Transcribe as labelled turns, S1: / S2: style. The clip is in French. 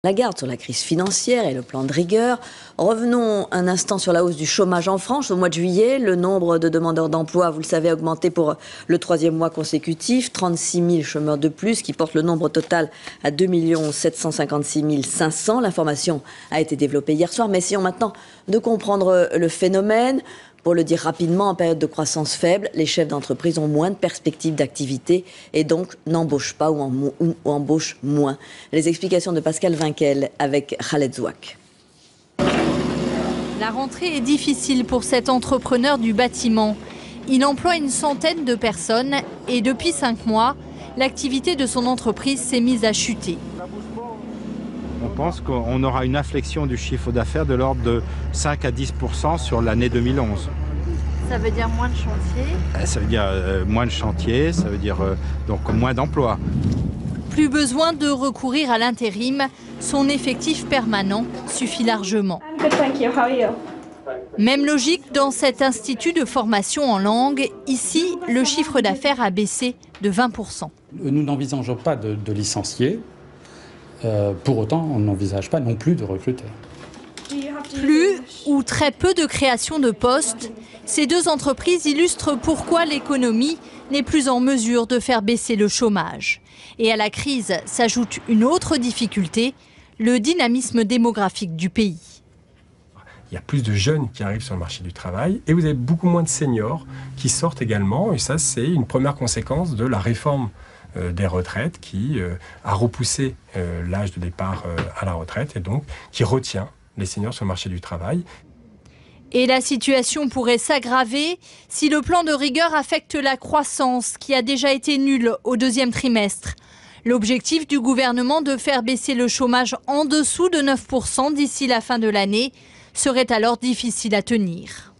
S1: Lagarde sur la crise financière et le plan de rigueur. Revenons un instant sur la hausse du chômage en France. Au mois de juillet, le nombre de demandeurs d'emploi, vous le savez, a augmenté pour le 3e mois consécutif. 36 000 chômeurs de plus, qui porte le nombre total à 2 756 500. L'information a été développée hier soir, mais essayons maintenant de comprendre le phénomène. Pour le dire rapidement, en période de croissance faible, les chefs d'entreprise ont moins de perspectives d'activité et donc n'embauchent pas ou embauchent moins. Les explications de Pascal Vinquel avec Khaled Zouak.
S2: La rentrée est difficile pour cet entrepreneur du bâtiment. Il emploie une centaine de personnes et depuis 5 mois, l'activité de son entreprise s'est mise à chuter.
S3: On pense qu'on aura une inflexion du chiffre d'affaires de l'ordre de 5 à 10% sur l'année 2011.
S2: Ça veut dire moins de chantiers?
S3: Ça veut dire moins de chantiers, ça veut dire donc moins d'emplois.
S2: Plus besoin de recourir à l'intérim, son effectif permanent suffit largement. Même logique dans cet institut de formation en langue. Ici, le chiffre d'affaires a baissé de 20%.
S4: Nous n'envisageons pas de licencier. Pour autant, on n'envisage pas non plus de recruter.
S2: Plus ou très peu de création de postes, ces deux entreprises illustrent pourquoi l'économie n'est plus en mesure de faire baisser le chômage. Et à la crise s'ajoute une autre difficulté, le dynamisme démographique du pays.
S5: Il y a plus de jeunes qui arrivent sur le marché du travail et vous avez beaucoup moins de seniors qui sortent également. Et ça, c'est une première conséquence de la réforme des retraites qui a repoussé l'âge de départ à la retraite et donc qui retient les seniors sur le marché du travail.
S2: Et la situation pourrait s'aggraver si le plan de rigueur affecte la croissance qui a déjà été nulle au 2e trimestre. L'objectif du gouvernement de faire baisser le chômage en dessous de 9% d'ici la fin de l'année serait alors difficile à tenir.